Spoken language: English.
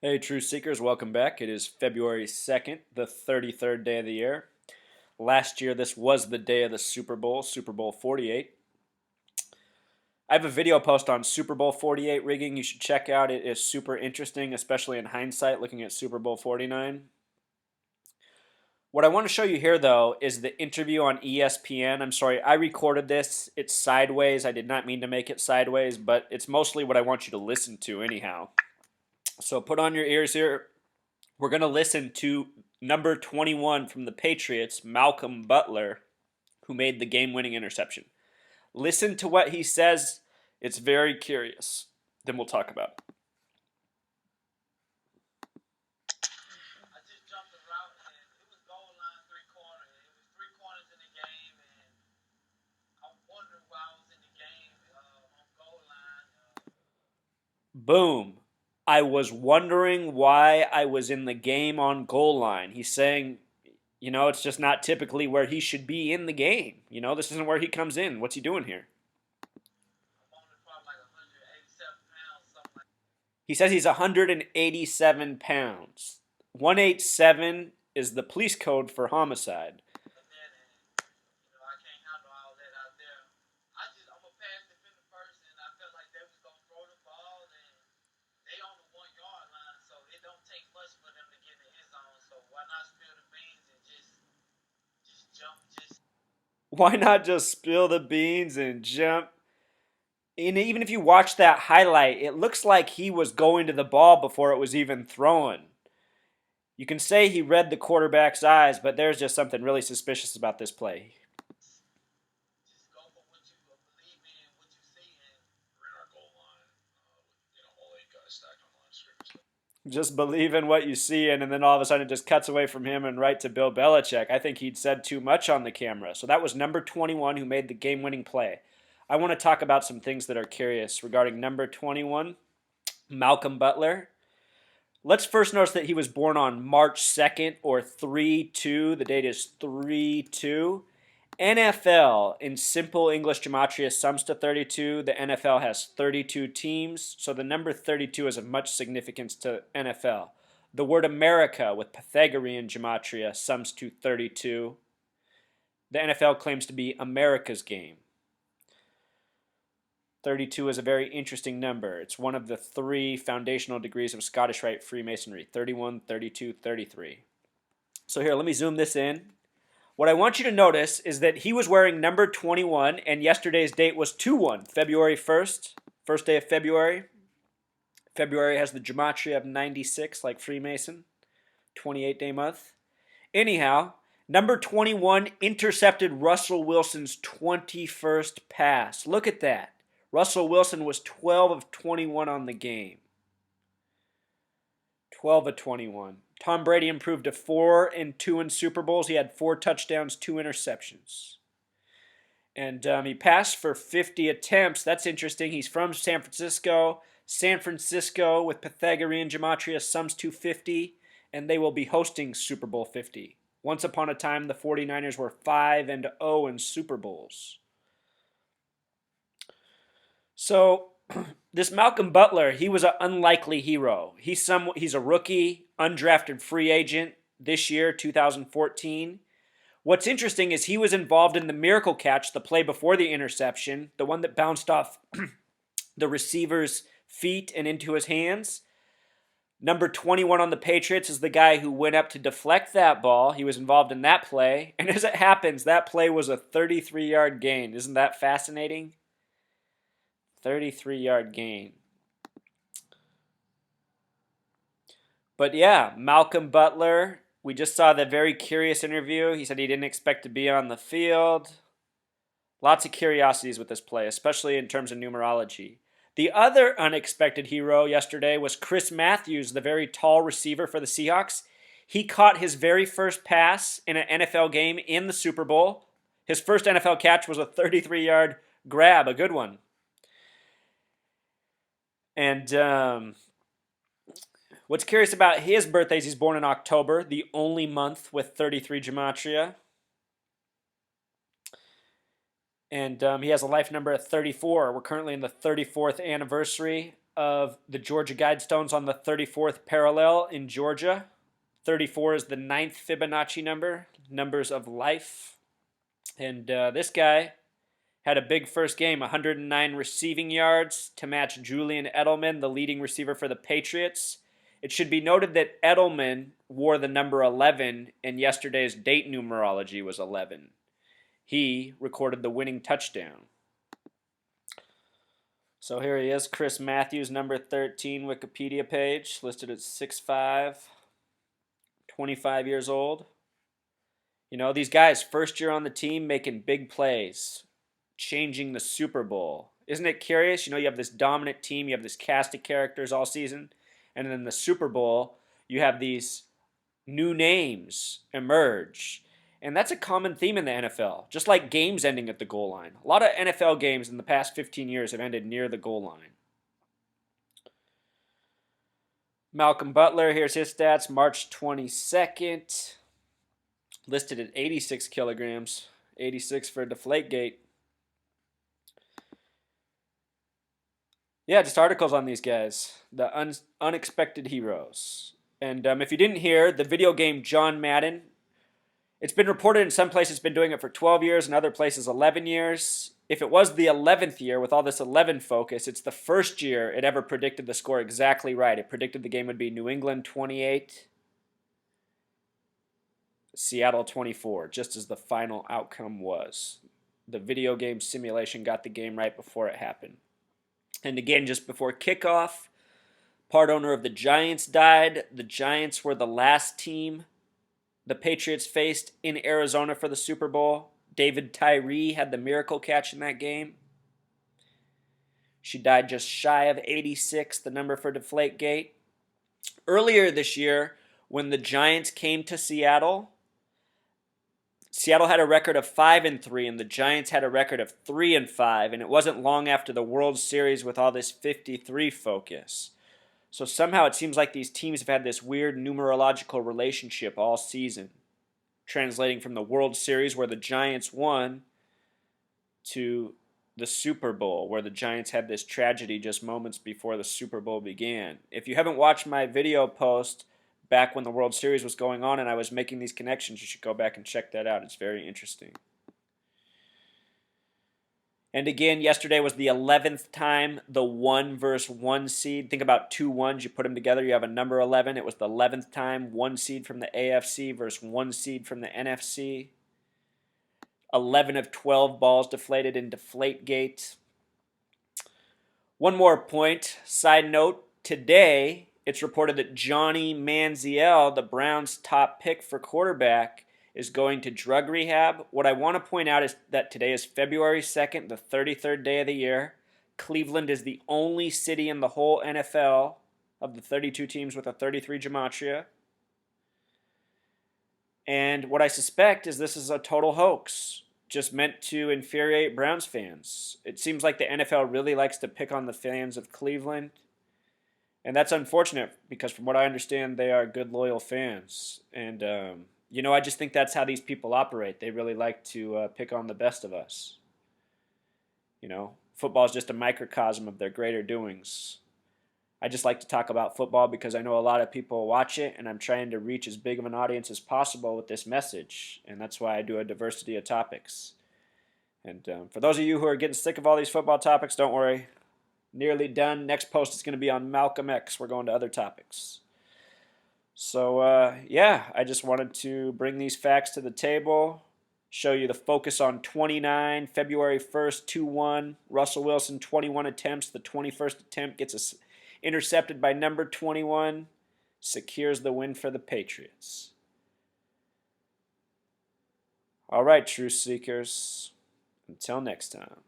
Hey, True Seekers, welcome back. It is February 2nd, the 33rd day of the year. Last year, this was the day of the Super Bowl, Super Bowl 48. I have a video post on Super Bowl 48 rigging you should check out. It is super interesting, especially in hindsight, looking at Super Bowl 49. What I want to show you here, though, is the interview on ESPN. I'm sorry, I recorded this. It's sideways. I did not mean to make it sideways, but it's mostly what I want you to listen to, anyhow. So put on your ears here. We're going to listen to number 21 from the Patriots, Malcolm Butler, who made the game-winning interception. Listen to what he says. It's very curious. Then we'll talk about it. I just jumped the route and it was goal line three corner. It was three corners in the game, and I wondered why I was in the game on goal line. Boom. I was wondering why I was in the game on goal line. He's saying, it's just not typically where he should be in the game. This isn't where he comes in. What's he doing here? I'm only probably like 187 pounds, something like that. He says he's 187 pounds. 187 is the police code for homicide. I can't handle all that out there. I'm a pass defender first, and I felt like they was gonna throw the ball, and they on the 1 yard line, so it don't take much for them to get in the end zone. So why not spill the beans and just jump, just Why not just spill the beans and jump? And even if you watch that highlight, it looks like he was going to the ball before it was even thrown. You can say he read the quarterback's eyes, but there's just something really suspicious about this play. go for what you believe in, what you see, and We're in our goal line, all 8 guys stacked on the line of scrimmage. Just believe in what you see, and then all of a sudden it just cuts away from him and right to Bill Belichick. I think he'd said too much on the camera. So that was number 21 who made the game-winning play. I want to talk about some things that are curious regarding number 21, Malcolm Butler. Let's first notice that he was born on March 2nd, or 3-2. The date is 3-2. NFL, in simple English gematria, sums to 32. The NFL has 32 teams, so the number 32 is of much significance to NFL. The word America, with Pythagorean gematria, sums to 32. The NFL claims to be America's game. 32 is a very interesting number. It's one of the 3 foundational degrees of Scottish Rite Freemasonry: 31, 32, 33. So here, let me zoom this in. What I want you to notice is that he was wearing number 21, and yesterday's date was 2-1, February 1st, first day of February. February has the gematria of 96, like Freemason, 28-day month. Anyhow, number 21 intercepted Russell Wilson's 21st pass. Look at that. Russell Wilson was 12 of 21 on the game. 12 of 21. Tom Brady improved to 4-2 in Super Bowls. He had 4 touchdowns, 2 interceptions. And he passed for 50 attempts. That's interesting. He's from San Francisco. San Francisco, with Pythagorean gematria, sums to 50, and they will be hosting Super Bowl 50. Once upon a time, the 49ers were 5-0 in Super Bowls. So this Malcolm Butler, he was an unlikely hero. He's a rookie, undrafted free agent this year, 2014. What's interesting is he was involved in the miracle catch, the play before the interception, the one that bounced off the receiver's feet and into his hands. Number 21 on the Patriots is the guy who went up to deflect that ball. He was involved in that play. And as it happens, that play was a 33-yard gain. Isn't that fascinating? 33-yard gain. But yeah, Malcolm Butler, we just saw the very curious interview. He said he didn't expect to be on the field. Lots of curiosities with this play, especially in terms of numerology. The other unexpected hero yesterday was Chris Matthews, the very tall receiver for the Seahawks. He caught his very first pass in an NFL game in the Super Bowl. His first NFL catch was a 33-yard grab, a good one. And what's curious about his birthday is he's born in October, the only month with 33 gematria. And he has a life number of 34. We're currently in the 34th anniversary of the Georgia Guidestones on the 34th parallel in Georgia. 34 is the 9th Fibonacci number, numbers of life. And this guy had a big first game, 109 receiving yards to match Julian Edelman, the leading receiver for the Patriots. It should be noted that Edelman wore the number 11, and yesterday's date numerology was 11. He recorded the winning touchdown. So here he is, Chris Matthews, number 13 Wikipedia page, listed at 6'5", 25 years old. You know, these guys, first year on the team, making big plays, changing the Super Bowl. Isn't it curious? You know, you have this dominant team, you have this cast of characters all season, and then in the Super Bowl, you have these new names emerge. And that's a common theme in the NFL, just like games ending at the goal line. A lot of NFL games in the past 15 years have ended near the goal line. Malcolm Butler, here's his stats, March 22nd, listed at 86 kilograms, 86 for Deflategate. Yeah, just articles on these guys, the unexpected heroes. And if you didn't hear, the video game John Madden, it's been reported in some places it's been doing it for 12 years, in other places 11 years. If it was the 11th year with all this 11 focus, it's the first year it ever predicted the score exactly right. It predicted the game would be New England 28, Seattle 24, just as the final outcome was. The video game simulation got the game right before it happened. And again, just before kickoff, part owner of the Giants died. The Giants were the last team the Patriots faced in Arizona for the Super Bowl. David Tyree had the miracle catch in that game. She died just shy of 86, the number for Deflategate. Earlier this year, when the Giants came to Seattle, Seattle had a record of 5-3, and the Giants had a record of 3-5, and it wasn't long after the World Series with all this 53 focus. So somehow it seems like these teams have had this weird numerological relationship all season, translating from the World Series where the Giants won to the Super Bowl where the Giants had this tragedy just moments before the Super Bowl began. If you haven't watched my video post back when the World Series was going on and I was making these connections, you should go back and check that out. It's very interesting. And again, yesterday was the 11th time the 1 versus 1 seed. Think about 2 1s. You put them together, you have a number 11. It was the 11th time 1 seed from the AFC versus 1 seed from the NFC. 11 of 12 balls deflated in Deflategate. One more point, side note. Today, it's reported that Johnny Manziel, the Browns' top pick for quarterback, is going to drug rehab. What I want to point out is that today is February 2nd, the 33rd day of the year. Cleveland is the only city in the whole NFL of the 32 teams with a 33 gematria. And what I suspect is this is a total hoax, just meant to infuriate Browns fans. It seems like the NFL really likes to pick on the fans of Cleveland. And that's unfortunate because from what I understand, they are good, loyal fans. And, I just think that's how these people operate. They really like to pick on the best of us. Football is just a microcosm of their greater doings. I just like to talk about football because I know a lot of people watch it, and I'm trying to reach as big of an audience as possible with this message. And that's why I do a diversity of topics. And for those of you who are getting sick of all these football topics, don't worry. Nearly done. Next post is going to be on Malcolm X. We're going to other topics. So, I just wanted to bring these facts to the table, show you the focus on 29, February 1st, 2-1. Russell Wilson, 21 attempts. The 21st attempt gets intercepted by number 21, secures the win for the Patriots. All right, truth seekers. Until next time.